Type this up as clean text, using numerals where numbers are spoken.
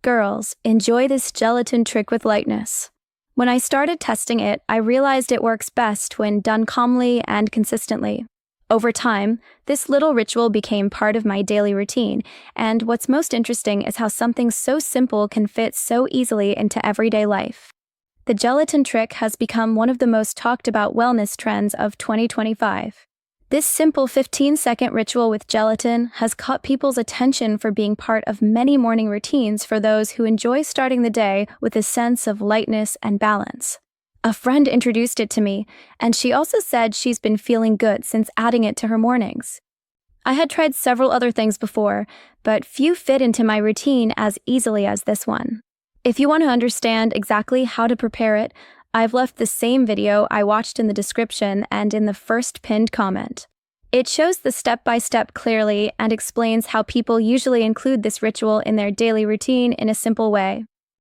Girls, enjoy this gelatin trick with lightness. When I started testing it, I realized it works best when done calmly and consistently. Over time, this little ritual became part of my daily routine, and what's most interesting is how something so simple can fit so easily into everyday life. The gelatin trick has become one of the most talked about wellness trends of 2025. This simple 15-second ritual with gelatin has caught people's attention for being part of many morning routines for those who enjoy starting the day with a sense of lightness and balance. A friend introduced it to me, and she also said she's been feeling good since adding it to her mornings. I had tried several other things before, but few fit into my routine as easily as this one. If you want to understand exactly how to prepare it, I've left the same video I watched in the description and in the first pinned comment. It shows the step-by-step clearly and explains how people usually include this ritual in their daily routine in a simple way.